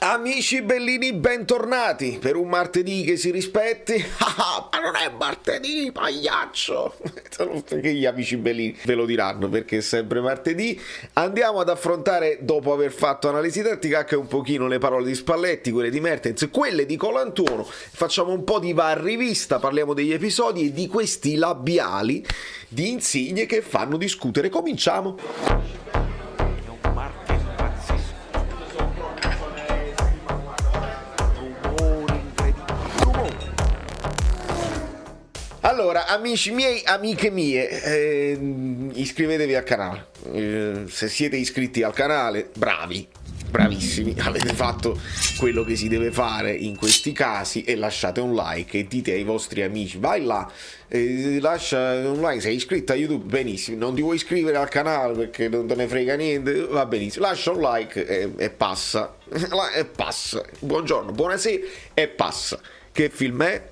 Amici bellini, bentornati per un martedì che si rispetti. Ma non è martedì, pagliaccio! Perché gli amici bellini ve lo diranno, perché è sempre martedì. Andiamo ad affrontare, dopo aver fatto analisi tattica, anche un pochino le parole di Spalletti, quelle di Mertens, quelle di Colantuono. Facciamo un po' di VAR rivista, parliamo degli episodi e di questi labiali di Insigne che fanno discutere. Cominciamo! Allora, amici miei, amiche mie, iscrivetevi al canale. Se siete iscritti al canale, bravi, bravissimi, avete fatto quello che si deve fare in questi casi e lasciate un like e dite ai vostri amici, vai là, lascia un like, sei iscritto a YouTube, benissimo, non ti vuoi iscrivere al canale perché non te ne frega niente, va benissimo, lascia un like e passa, e passa, buongiorno, buonasera e passa. Che film è?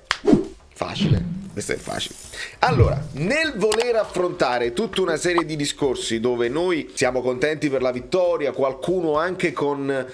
Facile. Questo è facile. Allora, nel voler affrontare tutta una serie di discorsi dove noi siamo contenti per la vittoria, qualcuno anche con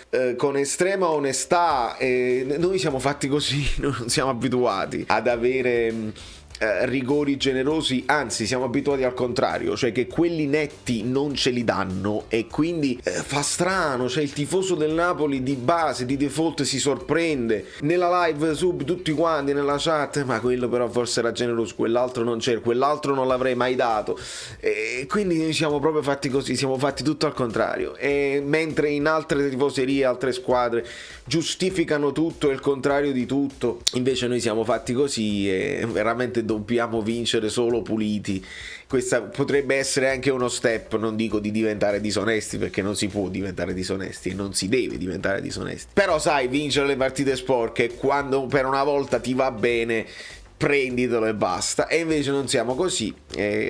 estrema onestà, noi siamo fatti così, noi non siamo abituati ad avere rigori generosi, anzi siamo abituati al contrario, cioè che quelli netti non ce li danno e quindi fa strano, cioè il tifoso del Napoli di base, di default si sorprende nella live tutti quanti nella chat, ma quello però forse era generoso, quell'altro non c'era, quell'altro non l'avrei mai dato, e quindi siamo proprio fatti così, siamo fatti tutto al contrario, e mentre in altre tifoserie, altre squadre giustificano tutto e il contrario di tutto, invece noi siamo fatti così e veramente dobbiamo vincere solo puliti. Questa potrebbe essere anche uno step, non dico di diventare disonesti perché non si può diventare disonesti e non si deve diventare disonesti, però sai, vincere le partite sporche, quando per una volta ti va bene prenditelo e basta, e invece non siamo così,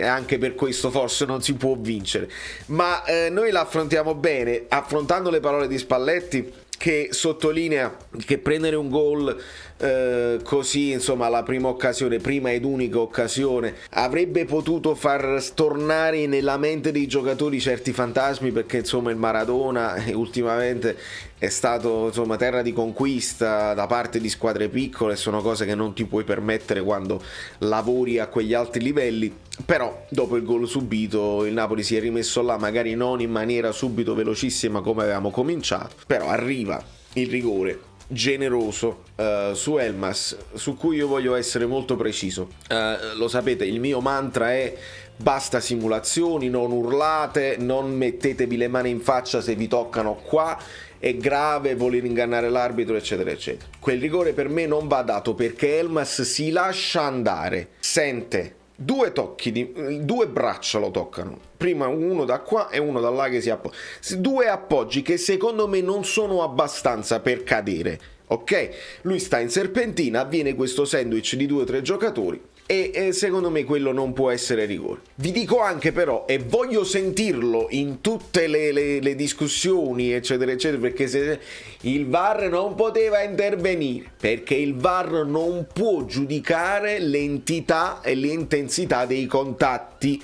anche per questo forse non si può vincere, ma noi la affrontiamo bene, affrontando le parole di Spalletti che sottolinea che prendere un gol così, insomma, la prima occasione, prima ed unica occasione, avrebbe potuto far tornare nella mente dei giocatori certi fantasmi, perché insomma il Maradona ultimamente è stato, insomma, terra di conquista da parte di squadre piccole, sono cose che non ti puoi permettere quando lavori a quegli alti livelli. Però dopo il gol subito il Napoli si è rimesso là, magari non in maniera subito velocissima come avevamo cominciato, però arriva il rigore generoso su Elmas, su cui io voglio essere molto preciso. Lo sapete, il mio mantra è: basta simulazioni, non urlate, non mettetevi le mani in faccia se vi toccano qua, è grave voler ingannare l'arbitro, eccetera eccetera. Quel rigore per me non va dato perché Elmas si lascia andare, sente due tocchi, due braccia lo toccano, prima uno da qua e uno da là che si appoggia, due appoggi che secondo me non sono abbastanza per cadere, ok? Lui sta in serpentina, avviene questo sandwich di 2 o 3 giocatori e secondo me quello non può essere rigore. Vi dico anche però, e voglio sentirlo in tutte le discussioni eccetera eccetera, perché se il VAR non poteva intervenire, perché il VAR non può giudicare l'entità e l'intensità dei contatti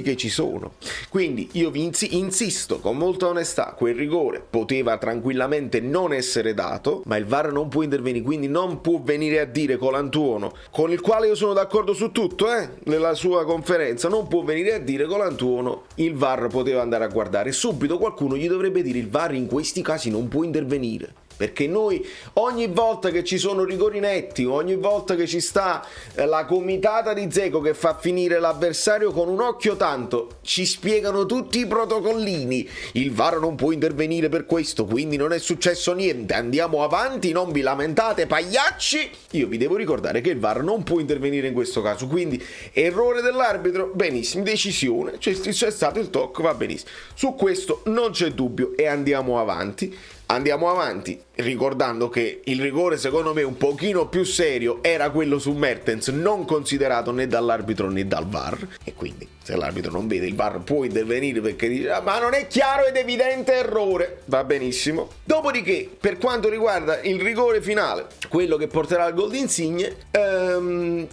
che ci sono. Quindi io vi insisto con molta onestà, quel rigore poteva tranquillamente non essere dato, ma il VAR non può intervenire, quindi non può venire a dire Colantuono, con il quale io sono d'accordo su tutto, nella sua conferenza, non può venire a dire Colantuono il VAR poteva andare a guardare, subito qualcuno gli dovrebbe dire il VAR in questi casi non può intervenire. Perché noi ogni volta che ci sono rigori netti, ogni volta che ci sta la comitata di Dzeko che fa finire l'avversario con un occhio tanto, ci spiegano tutti i protocollini, il VAR non può intervenire per questo, quindi non è successo niente, andiamo avanti, non vi lamentate pagliacci. Io vi devo ricordare che il VAR non può intervenire in questo caso, quindi errore dell'arbitro, benissimo, decisione, c'è stato il tocco, va benissimo, su questo non c'è dubbio e andiamo avanti. Andiamo avanti ricordando che il rigore secondo me un pochino più serio era quello su Mertens, non considerato né dall'arbitro né dal VAR, e quindi se l'arbitro non vede il VAR può intervenire perché dice ma non è chiaro ed evidente errore, va benissimo. Dopodiché per quanto riguarda il rigore finale, quello che porterà al gol di Insigne,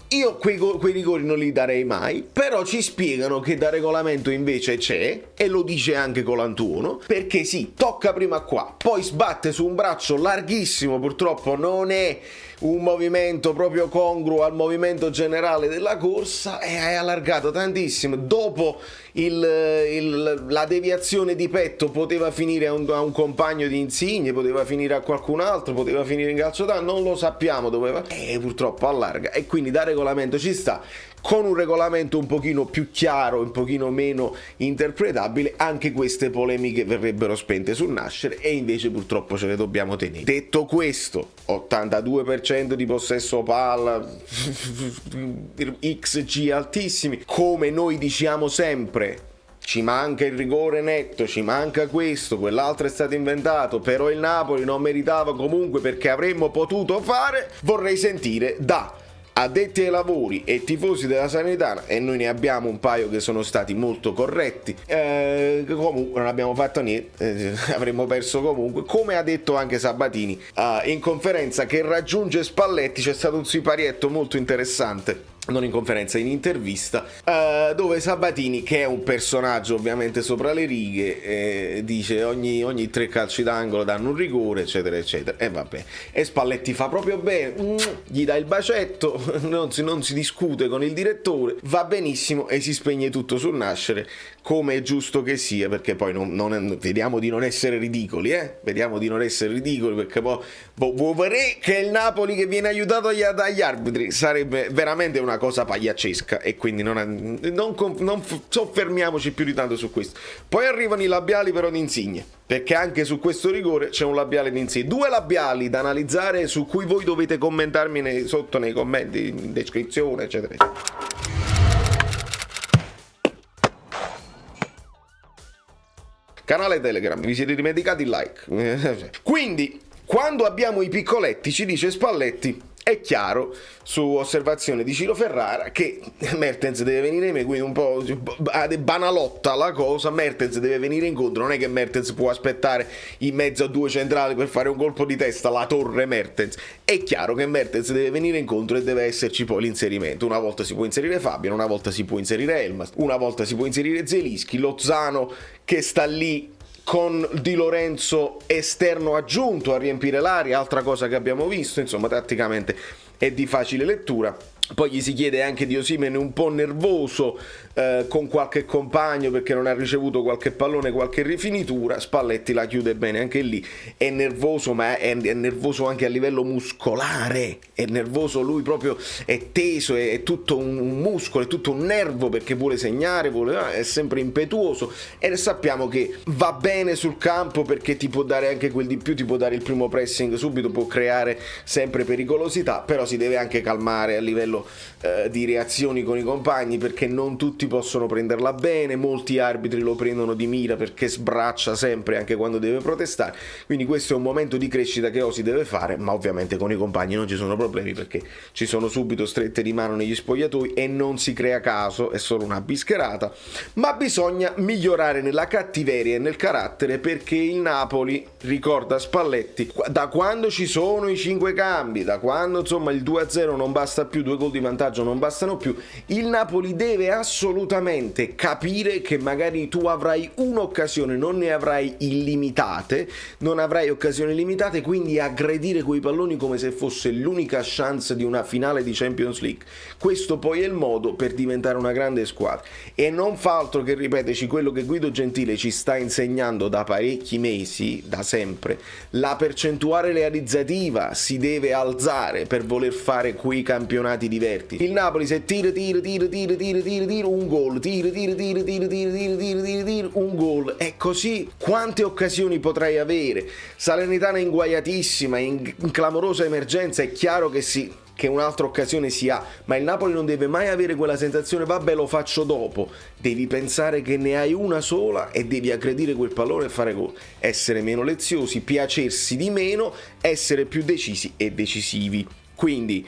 io quei rigori non li darei mai, però ci spiegano che da regolamento invece c'è, e lo dice anche Colantuono, perché sì, tocca prima qua, poi sbatte su un braccio larghissimo, purtroppo non è un movimento proprio congruo al movimento generale della corsa, e è allargato tantissimo. Dopo la deviazione di petto poteva finire a un compagno di Insigne, poteva finire a qualcun altro, poteva finire in calcio d'angolo, non lo sappiamo dove va, e purtroppo allarga, e quindi da regolamento ci sta. Con un regolamento un pochino più chiaro, un pochino meno interpretabile, anche queste polemiche verrebbero spente sul nascere, e invece purtroppo ce le dobbiamo tenere. Detto questo, 82% di possesso palla, XG altissimi, come noi diciamo sempre. Ci manca il rigore netto, ci manca questo, quell'altro è stato inventato, però il Napoli non meritava comunque perché avremmo potuto fare. Vorrei sentire da addetti ai lavori e tifosi della Salernitana, e noi ne abbiamo un paio che sono stati molto corretti, comunque non abbiamo fatto niente, avremmo perso comunque, come ha detto anche Sabatini in conferenza che raggiunge Spalletti. C'è stato un siparietto molto interessante, non in conferenza, in intervista, dove Sabatini, che è un personaggio ovviamente sopra le righe, dice ogni 3 calci d'angolo danno un rigore, eccetera eccetera, e vabbè, e Spalletti fa proprio bene, gli dà il bacetto, non si discute con il direttore, va benissimo, e si spegne tutto sul nascere, come è giusto che sia, perché poi vediamo di non essere ridicoli, vediamo di non essere ridicoli, perché poi vorrei che il Napoli che viene aiutato dagli arbitri sarebbe veramente una cosa pagliaccesca, e quindi non soffermiamoci più di tanto su questo. Poi arrivano i labiali però di Insigne, perché anche su questo rigore c'è un labiale di Insigne, 2 labiali da analizzare, su cui voi dovete commentarmi sotto nei commenti, in descrizione, eccetera eccetera. Canale Telegram, vi siete dimenticati il like. Quindi, quando abbiamo i piccoletti, ci dice Spalletti, è chiaro, su osservazione di Ciro Ferrara, che Mertens deve venire in, quindi un po' banalotta la cosa, Mertens deve venire incontro, non è che Mertens può aspettare in mezzo a 2 centrali per fare un colpo di testa, la torre Mertens. È chiaro che Mertens deve venire incontro, e deve esserci poi l'inserimento. Una volta si può inserire Fabian, una volta si può inserire Elmas, una volta si può inserire Zelinski, Lozano che sta lì con Di Lorenzo esterno aggiunto a riempire l'area, altra cosa che abbiamo visto, insomma tatticamente è di facile lettura. Poi gli si chiede anche di Osimhen un po' nervoso con qualche compagno perché non ha ricevuto qualche pallone, qualche rifinitura. Spalletti la chiude bene anche lì, è nervoso, ma è nervoso anche a livello muscolare, è nervoso lui, proprio è teso, è tutto un muscolo, è tutto un nervo, perché vuole segnare, è sempre impetuoso, e sappiamo che va bene sul campo perché ti può dare anche quel di più, ti può dare il primo pressing subito, può creare sempre pericolosità, però si deve anche calmare a livello di reazioni con i compagni, perché non tutti possono prenderla bene, molti arbitri lo prendono di mira perché sbraccia sempre anche quando deve protestare, quindi questo è un momento di crescita che Osi deve fare, ma ovviamente con i compagni non ci sono problemi, perché ci sono subito strette di mano negli spogliatoi e non si crea caso, è solo una bischerata. Ma bisogna migliorare nella cattiveria e nel carattere, perché il Napoli, ricorda Spalletti, da quando ci sono i 5 cambi, da quando insomma il 2-0 non basta più, 2 gol di vantaggio non bastano più, il Napoli deve assolutamente capire che magari tu avrai un'occasione, non ne avrai illimitate, non avrai occasioni limitate, quindi aggredire quei palloni come se fosse l'unica chance di una finale di Champions League. Questo poi è il modo per diventare una grande squadra, e non fa altro che ripeterci quello che Guido Gentile ci sta insegnando da parecchi mesi, da sempre: la percentuale realizzativa si deve alzare per voler fare quei campionati diversi. Il Napoli se tira un gol, tira un gol, e così quante occasioni potrai avere? Salernitana inguaiatissima, in clamorosa emergenza, è chiaro che un'altra occasione si ha, ma il Napoli non deve mai avere quella sensazione vabbè lo faccio dopo, devi pensare che ne hai una sola e devi aggredire quel pallone e fare gol, essere meno leziosi, piacersi di meno, essere più decisi e decisivi. Quindi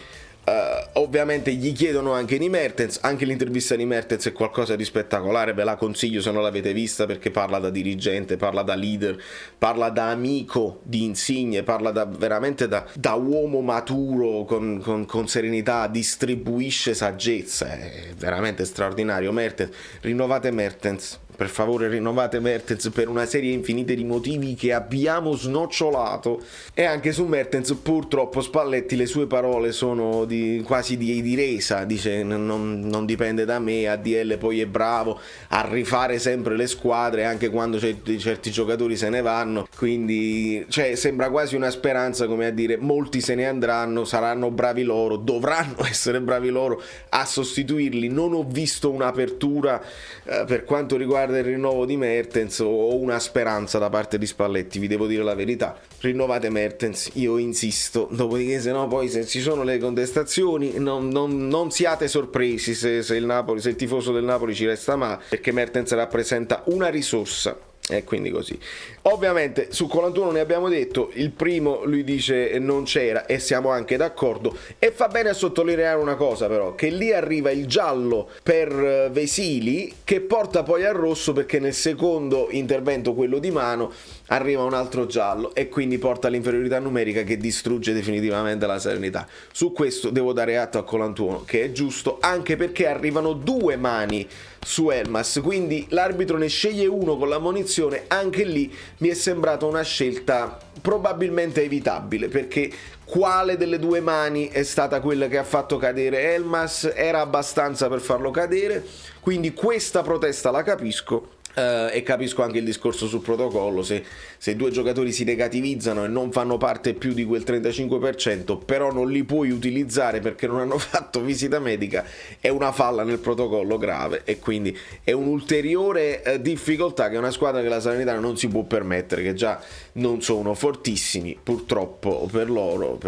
ovviamente gli chiedono anche di Mertens, anche l'intervista di Mertens è qualcosa di spettacolare, ve la consiglio se non l'avete vista, perché parla da dirigente, parla da leader, parla da amico di Insigne, parla veramente da uomo maturo, con serenità, distribuisce saggezza, è veramente straordinario. Mertens, rinnovate Mertens, per favore rinnovate Mertens per una serie infinita di motivi che abbiamo snocciolato. E anche su Mertens purtroppo Spalletti, le sue parole sono quasi di resa, dice non dipende da me, ADL poi è bravo a rifare sempre le squadre anche quando certi giocatori se ne vanno, quindi cioè, sembra quasi una speranza, come a dire molti se ne andranno, saranno bravi loro, dovranno essere bravi loro a sostituirli. Non ho visto un'apertura per quanto riguarda il rinnovo di Mertens o una speranza da parte di Spalletti, vi devo dire la verità. Rinnovate Mertens, io insisto, dopodiché se no poi se ci sono le contestazioni non siate sorpresi se il tifoso del Napoli ci resta male, perché Mertens rappresenta una risorsa. E quindi così. Ovviamente su Colantuono ne abbiamo detto, il primo lui dice non c'era e siamo anche d'accordo, e fa bene a sottolineare una cosa però, che lì arriva il giallo per Vesili che porta poi al rosso, perché nel secondo intervento, quello di mano, arriva un altro giallo e quindi porta all'inferiorità numerica che distrugge definitivamente la Salernitana. Su questo devo dare atto a Colantuono, che è giusto, anche perché arrivano 2 mani su Elmas, quindi l'arbitro ne sceglie uno con l'ammonizione. Anche lì mi è sembrata una scelta probabilmente evitabile, perché quale delle 2 mani è stata quella che ha fatto cadere Elmas? Era abbastanza per farlo cadere, quindi questa protesta la capisco. E capisco anche il discorso sul protocollo, se 2 giocatori si negativizzano e non fanno parte più di quel 35%, però non li puoi utilizzare perché non hanno fatto visita medica, è una falla nel protocollo grave, e quindi è un'ulteriore difficoltà che una squadra che la Salernitana non si può permettere, che già non sono fortissimi purtroppo per loro,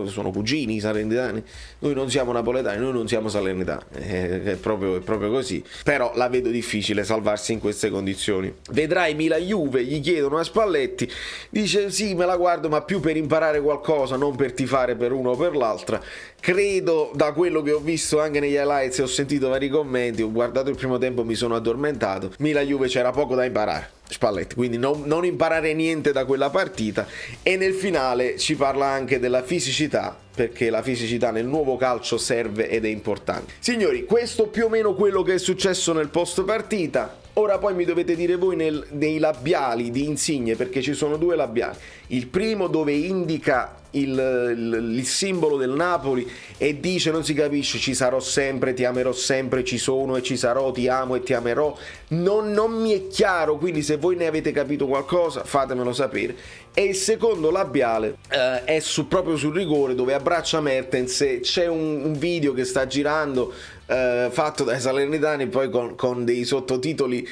sono cugini i salernitani, noi non siamo napoletani, noi non siamo salernitani, è proprio così, però la vedo difficile salvarsi in queste condizioni. Vedrai Milan-Juve, gli chiedono a Spalletti, dice sì, me la guardo, ma più per imparare qualcosa, non per tifare per uno o per l'altra. Credo, da quello che ho visto anche negli highlights e ho sentito vari commenti, ho guardato il primo tempo, mi sono addormentato, Milan-Juve c'era poco da imparare, Spalletti, quindi non imparare niente da quella partita. E nel finale ci parla anche della fisicità, perché la fisicità nel nuovo calcio serve ed è importante. Signori, questo più o meno quello che è successo nel post partita. Ora poi mi dovete dire voi nei labiali di Insigne, perché ci sono 2 labiali. Il primo dove indica il simbolo del Napoli e dice non si capisce, ci sarò sempre, ti amerò sempre, ci sono e ci sarò, ti amo e ti amerò. Non mi è chiaro, quindi se voi ne avete capito qualcosa fatemelo sapere. E il secondo labiale è proprio sul rigore, dove abbraccia Mertens, e c'è un video che sta girando fatto dai salernitani, poi con dei sottotitoli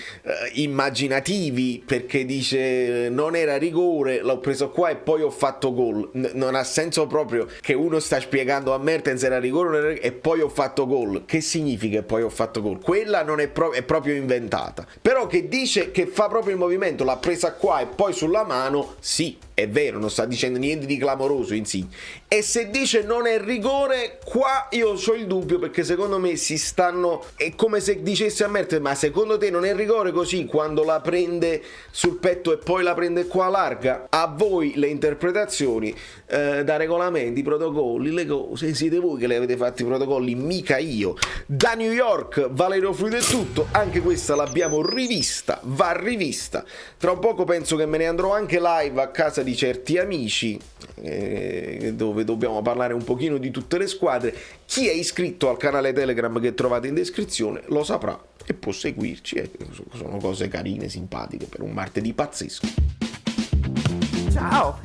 immaginativi, perché dice non era rigore, l'ho preso qua e poi ho fatto gol. Non ha senso proprio che uno sta spiegando a Mertens era rigore e poi ho fatto gol. Che significa poi ho fatto gol? Quella non è, è proprio inventata. Però che dice che fa proprio il movimento, l'ha presa qua e poi sulla mano, sì, è vero, non sta dicendo niente di clamoroso in sì. E se dice non è rigore, qua io ho il dubbio, perché secondo me è come se dicesse a Mertens, ma secondo te non è rigore così quando la prende sul petto e poi la prende qua larga? A voi le interpretazioni da regolamenti, protocolli, le cose, siete voi che le avete fatti i protocolli, mica io. Da New York, Valerio Fluido è tutto, anche questa l'abbiamo rivista, va rivista. Tra un poco penso che me ne andrò anche live a casa di certi amici, dove dobbiamo parlare un pochino di tutte le squadre. Chi è iscritto al canale Telegram che trovate in descrizione lo saprà e può seguirci, sono cose carine, simpatiche per un martedì pazzesco. Ciao,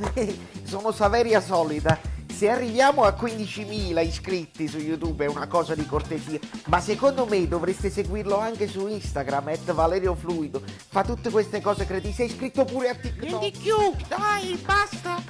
sono Saveria Solida. Se arriviamo a 15.000 iscritti su YouTube è una cosa di cortesia, ma secondo me dovreste seguirlo anche su Instagram, @ValerioFluido. Fa tutte queste cose, credi? Sei iscritto pure a TikTok? Prendi più, dai, basta.